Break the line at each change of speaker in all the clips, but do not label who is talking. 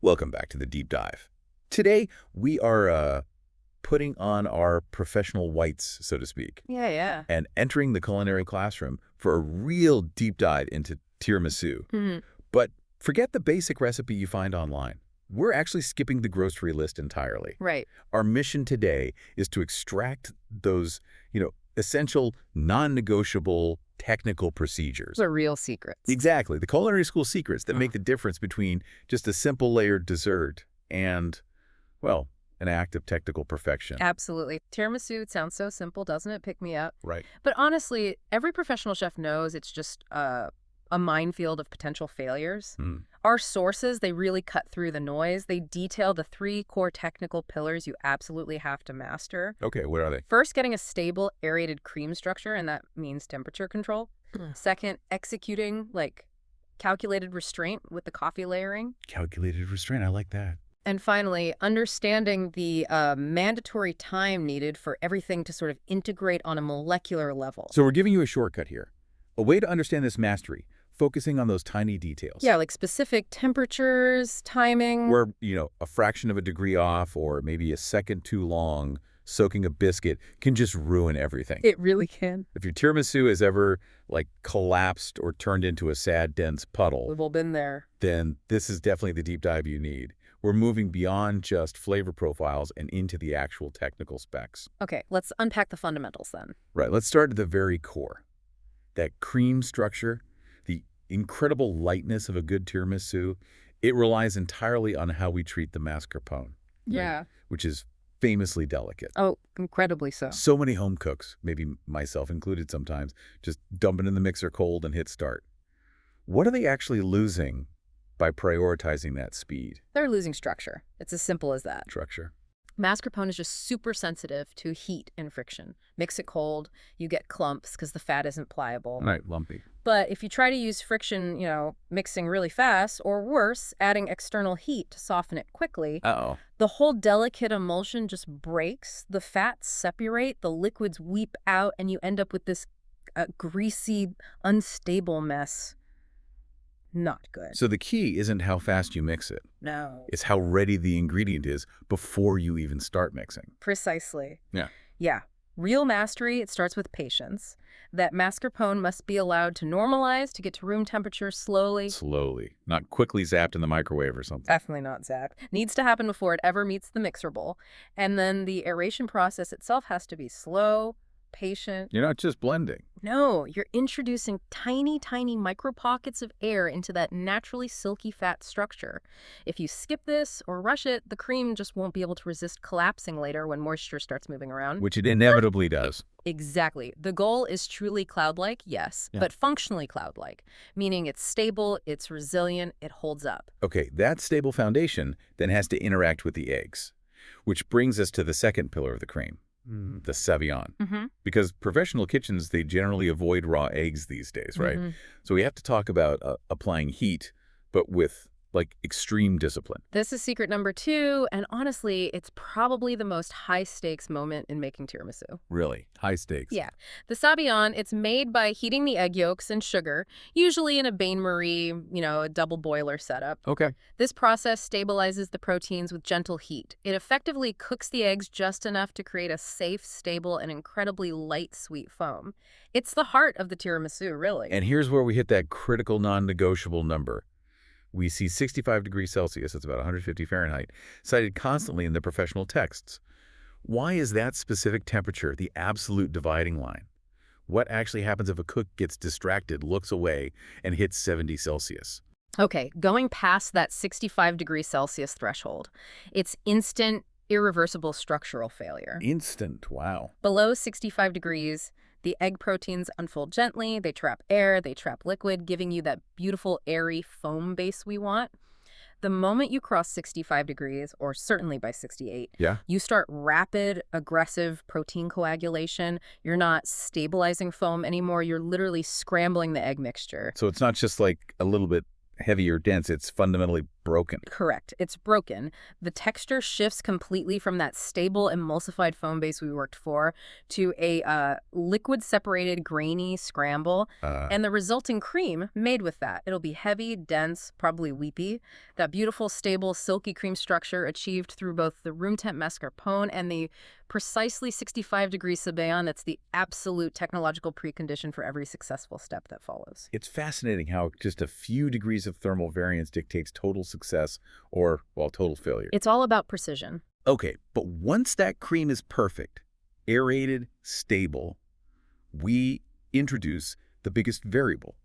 Welcome back to the deep dive. Today, we are putting on our professional whites, so to speak,
Yeah.
and entering the culinary classroom for a real deep dive into tiramisu.
Hmm.
But forget the basic recipe you find online. We're actually skipping the grocery list entirely.
Right.
Our mission today is to extract those, essential, non-negotiable technical procedures.
The real secrets.
Exactly, the culinary school secrets that make the difference between just a simple layered dessert and, well, an act of technical perfection.
Absolutely. Tiramisu, it sounds so simple, doesn't it? Pick me up.
Right.
But honestly, every professional chef knows it's just a minefield of potential failures. Our sources, they really cut through the noise. They detail the 3 core technical pillars you absolutely have to master.
Okay, what are they?
First, getting a stable, aerated cream structure, and that means temperature control. Second, executing, calculated restraint with the coffee layering.
Calculated restraint, I like that.
And finally, understanding the mandatory time needed for everything to sort of integrate on a molecular level.
So we're giving you a shortcut here. A way to understand this mastery, focusing on those tiny details.
Yeah, like specific temperatures, timing.
Where, a fraction of a degree off or maybe a second too long soaking a biscuit can just ruin everything.
It really can.
If your tiramisu has ever, collapsed or turned into a sad, dense puddle,
We've all been there.
then this is definitely the deep dive you need. We're moving beyond just flavor profiles and into the actual technical specs.
Okay, let's unpack the fundamentals then.
Right, let's start at the very core. That cream structure, the incredible lightness of a good tiramisu, it relies entirely on how we treat the mascarpone.
Yeah.
Which is famously delicate.
Oh, incredibly so.
So many home cooks, maybe myself included sometimes, just dump it in the mixer cold and hit start. What are they actually losing by prioritizing that speed?
They're losing structure. It's as simple as that.
Structure.
Mascarpone is just super sensitive to heat and friction. Mix it cold, you get clumps because the fat isn't pliable.
Right, lumpy.
But if you try to use friction, mixing really fast, or worse, adding external heat to soften it quickly,
Uh-oh.
the whole delicate emulsion just breaks, the fats separate, the liquids weep out, and you end up with this greasy, unstable mess. Not good.
So the key isn't how fast you mix it.
No.
It's how ready the ingredient is before you even start mixing.
Precisely.
Yeah.
Yeah. Real mastery, it starts with patience. That mascarpone must be allowed to normalize, to get to room temperature slowly.
Slowly. Not quickly zapped in the microwave or something.
Definitely not zapped. Needs to happen before it ever meets the mixer bowl. And then the aeration process itself has to be slow, patient.
You're not just blending.
No, you're introducing tiny, tiny micro pockets of air into that naturally silky fat structure. If you skip this or rush it, the cream just won't be able to resist collapsing later when moisture starts moving around.
Which it inevitably does.
Exactly. The goal is truly cloud-like, yes, but functionally cloud-like, meaning it's stable, it's resilient, it holds up.
Okay, that stable foundation then has to interact with the eggs, which brings us to the second pillar of the cream. The savion. Because professional kitchens, they generally avoid raw eggs these days, right? So we have to talk about applying heat, but with extreme discipline.
This is secret number 2, and honestly, it's probably the most high-stakes moment in making tiramisu.
Really? High stakes?
Yeah. The savion, it's made by heating the egg yolks and sugar, usually in a bain-marie, a double boiler setup.
Okay.
This process stabilizes the proteins with gentle heat. It effectively cooks the eggs just enough to create a safe, stable, and incredibly light, sweet foam. It's the heart of the tiramisu, really.
And here's where we hit that critical non-negotiable number. We see 65 degrees Celsius, that's about 150 Fahrenheit, cited constantly in the professional texts. Why is that specific temperature the absolute dividing line? What actually happens if a cook gets distracted, looks away, and hits 70 Celsius?
Okay, going past that 65 degrees Celsius threshold, it's instant, irreversible structural failure.
Instant, wow.
Below 65 degrees, the egg proteins unfold gently, they trap air, they trap liquid, giving you that beautiful, airy foam base we want. The moment you cross 65 degrees, or certainly by 68, you start rapid, aggressive protein coagulation. You're not stabilizing foam anymore. You're literally scrambling the egg mixture.
So it's not just a little bit heavy or dense. It's fundamentally broken.
Correct. It's broken. The texture shifts completely from that stable emulsified foam base we worked for to a liquid-separated grainy scramble, and the resulting cream made with that. It'll be heavy, dense, probably weepy. That beautiful, stable, silky cream structure achieved through both the room temp mascarpone and the precisely 65-degree sabayon that's the absolute technological precondition for every successful step that follows.
It's fascinating how just a few degrees of thermal variance dictates total success or, well, total failure.
It's all about precision.
Okay, but once that cream is perfect, aerated, stable, we introduce the biggest variable,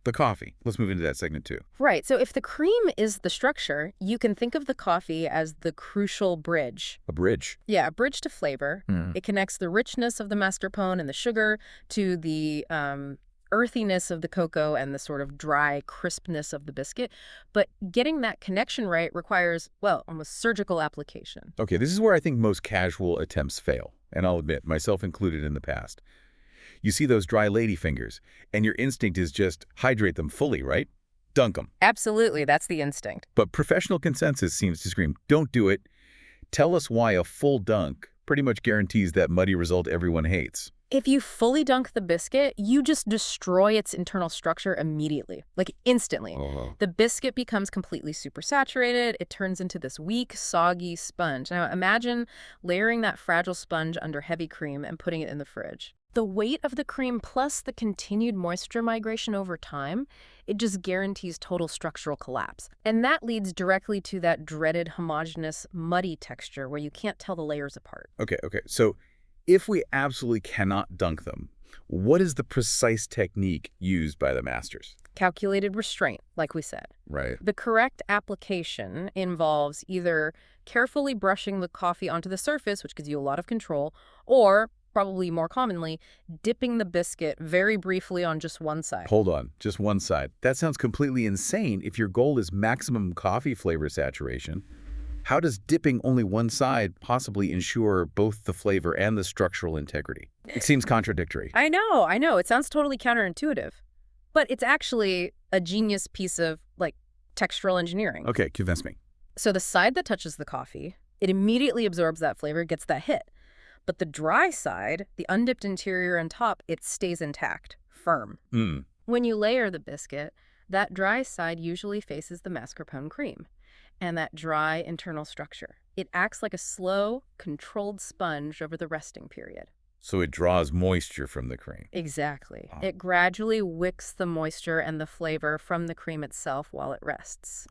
the coffee. Let's move into that segment too.
Right. So if the cream is the structure, you can think of the coffee as the crucial bridge.
A bridge.
Yeah, a bridge to flavor.
Mm.
It connects the richness of the mascarpone and the sugar to the earthiness of the cocoa and the sort of dry crispness of the biscuit. But getting that connection right requires, well, almost surgical application.
Okay, this is where I think most casual attempts fail, and I'll admit, myself included in the past. You see those dry ladyfingers, and your instinct is just hydrate them fully, right? Dunk them.
Absolutely, that's the instinct.
But professional consensus seems to scream, don't do it. Tell us why a full dunk pretty much guarantees that muddy result everyone hates.
If you fully dunk the biscuit, you just destroy its internal structure immediately, like instantly.
Oh.
The biscuit becomes completely supersaturated. It turns into this weak, soggy sponge. Now imagine layering that fragile sponge under heavy cream and putting it in the fridge. The weight of the cream plus the continued moisture migration over time, it just guarantees total structural collapse. And that leads directly to that dreaded homogeneous, muddy texture where you can't tell the layers apart.
Okay. So if we absolutely cannot dunk them, what is the precise technique used by the masters?
Calculated restraint, like we said.
Right.
The correct application involves either carefully brushing the coffee onto the surface, which gives you a lot of control, or probably more commonly, dipping the biscuit very briefly on just one side.
Hold on, just one side. That sounds completely insane if your goal is maximum coffee flavor saturation. How does dipping only one side possibly ensure both the flavor and the structural integrity? It seems contradictory.
I know. It sounds totally counterintuitive. But it's actually a genius piece of, textural engineering.
Okay, convince me.
So the side that touches the coffee, it immediately absorbs that flavor, gets that hit. But the dry side, the undipped interior and top, it stays intact, firm. When you layer the biscuit, that dry side usually faces the mascarpone cream and that dry internal structure. It acts like a slow, controlled sponge over the resting period.
So it draws moisture from the cream.
Exactly.
Oh.
It gradually wicks the moisture and the flavor from the cream itself while it rests.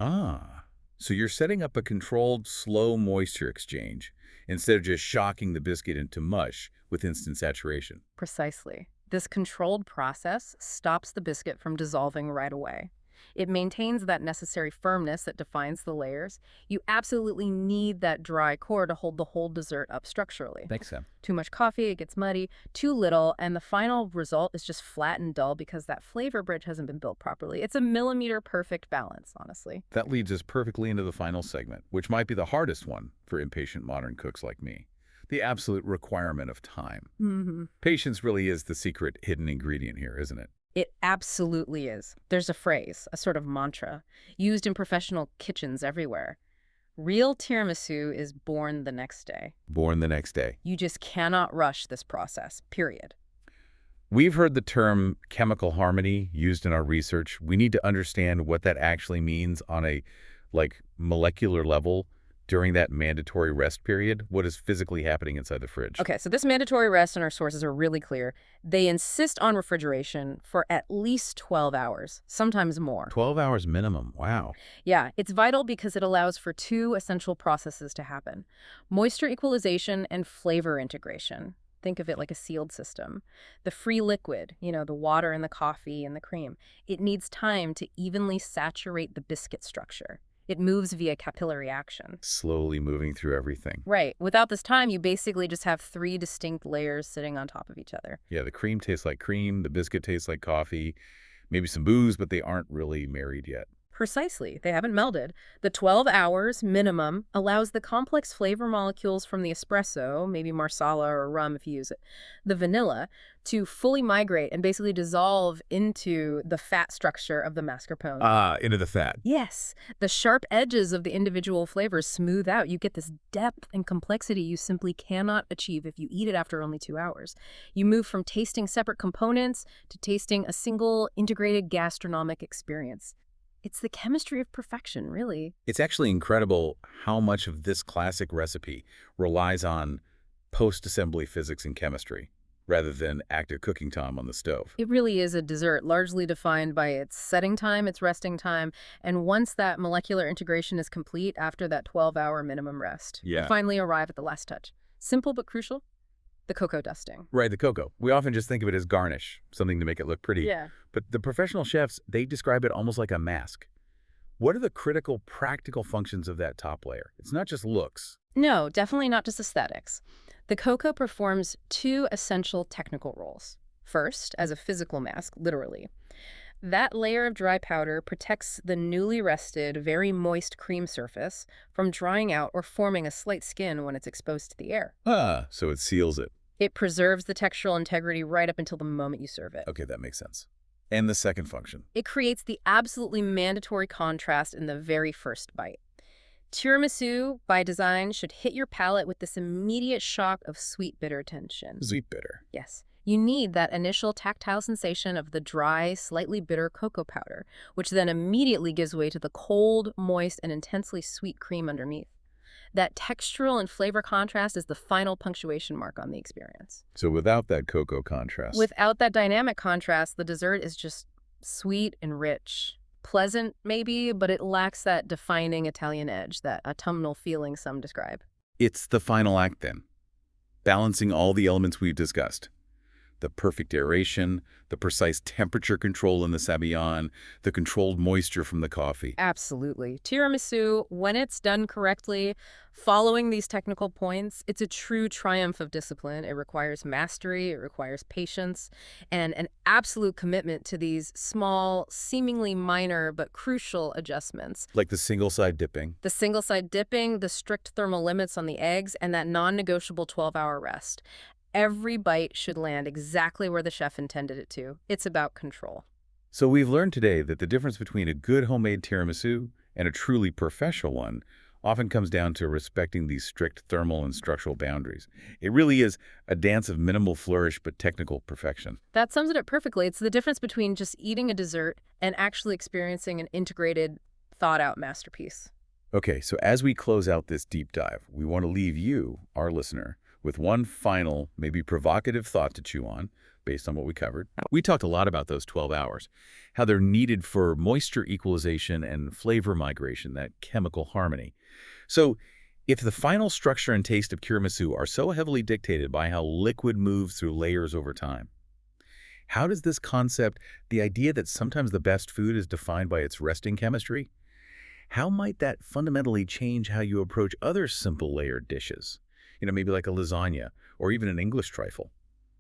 So you're setting up a controlled, slow moisture exchange instead of just shocking the biscuit into mush with instant saturation.
Precisely. This controlled process stops the biscuit from dissolving right away. It maintains that necessary firmness that defines the layers. You absolutely need that dry core to hold the whole dessert up structurally.
Makes sense.
Too much coffee, it gets muddy. Too little, and the final result is just flat and dull because that flavor bridge hasn't been built properly. It's a millimeter perfect balance, honestly.
That leads us perfectly into the final segment, which might be the hardest one for impatient modern cooks like me. The absolute requirement of time. Patience really is the secret hidden ingredient here, isn't it?
It absolutely is. There's a phrase, a sort of mantra, used in professional kitchens everywhere. Real tiramisu is born the next day.
Born the next day.
You just cannot rush this process, period.
We've heard the term chemical harmony used in our research. We need to understand what that actually means on a, molecular level during that mandatory rest period. What is physically happening inside the fridge?
Okay, so this mandatory rest and our sources are really clear. They insist on refrigeration for at least 12 hours, sometimes more.
12 hours minimum. Wow.
Yeah, it's vital because it allows for two essential processes to happen: moisture equalization and flavor integration. Think of it like a sealed system. The free liquid, the water and the coffee and the cream, it needs time to evenly saturate the biscuit structure. It moves via capillary action.
Slowly moving through everything.
Right. Without this time, you basically just have three distinct layers sitting on top of each other.
Yeah, the cream tastes like cream, the biscuit tastes like coffee, maybe some booze, but they aren't really married yet.
Precisely. They haven't melded. The 12 hours minimum allows the complex flavor molecules from the espresso, maybe marsala or rum if you use it, the vanilla, to fully migrate and basically dissolve into the fat structure of the mascarpone.
Ah, into the fat.
Yes, the sharp edges of the individual flavors smooth out. You get this depth and complexity you simply cannot achieve if you eat it after only 2 hours. You move from tasting separate components to tasting a single integrated gastronomic experience. It's the chemistry of perfection, really.
It's actually incredible how much of this classic recipe relies on post-assembly physics and chemistry, rather than active cooking time on the stove.
It really is a dessert, largely defined by its setting time, its resting time, and once that molecular integration is complete after that 12-hour minimum rest.
Yeah.
You finally arrive at the last touch. Simple but crucial, the cocoa dusting.
Right, the cocoa. We often just think of it as garnish, something to make it look pretty.
Yeah.
But the professional chefs, they describe it almost like a mask. What are the critical, practical functions of that top layer? It's not just looks.
No, definitely not just aesthetics. The cocoa performs two essential technical roles. First, as a physical mask, literally. That layer of dry powder protects the newly rested, very moist cream surface from drying out or forming a slight skin when it's exposed to the air.
Ah, so it seals it.
It preserves the textural integrity right up until the moment you serve it.
Okay, that makes sense. And the second function.
It creates the absolutely mandatory contrast in the very first bite. Tiramisu, by design, should hit your palate with this immediate shock of sweet bitter tension.
Sweet bitter.
Yes. You need that initial tactile sensation of the dry, slightly bitter cocoa powder, which then immediately gives way to the cold, moist, and intensely sweet cream underneath. That textural and flavor contrast is the final punctuation mark on the experience.
So without that cocoa contrast.
Without that dynamic contrast, the dessert is just sweet and rich. Pleasant, maybe, but it lacks that defining Italian edge, that autumnal feeling some describe.
It's the final act then. Balancing all the elements we've discussed. The perfect aeration, the precise temperature control in the sabayon, the controlled moisture from the coffee.
Absolutely. Tiramisu, when it's done correctly, following these technical points, it's a true triumph of discipline. It requires mastery, it requires patience, and an absolute commitment to these small, seemingly minor but crucial adjustments.
Like the single-side dipping.
The single-side dipping, the strict thermal limits on the eggs, and that non-negotiable 12-hour rest. Every bite should land exactly where the chef intended it to. It's about control.
So we've learned today that the difference between a good homemade tiramisu and a truly professional one often comes down to respecting these strict thermal and structural boundaries. It really is a dance of minimal flourish but technical perfection.
That sums it up perfectly. It's the difference between just eating a dessert and actually experiencing an integrated, thought-out masterpiece.
Okay, so as we close out this deep dive, we want to leave you, our listener, with one final, maybe provocative thought to chew on, based on what we covered. We talked a lot about those 12 hours, how they're needed for moisture equalization and flavor migration, that chemical harmony. So if the final structure and taste of tiramisu are so heavily dictated by how liquid moves through layers over time, how does this concept, the idea that sometimes the best food is defined by its resting chemistry, how might that fundamentally change how you approach other simple layered dishes? Maybe like a lasagna or even an English trifle.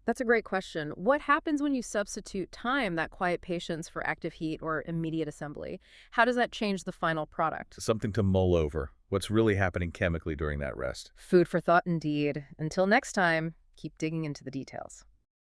That's a great question. What happens when you substitute time, that quiet patience, for active heat or immediate assembly? How does that change the final product?
Something to mull over. What's really happening chemically during that rest?
Food for thought indeed. Until next time, keep digging into the details.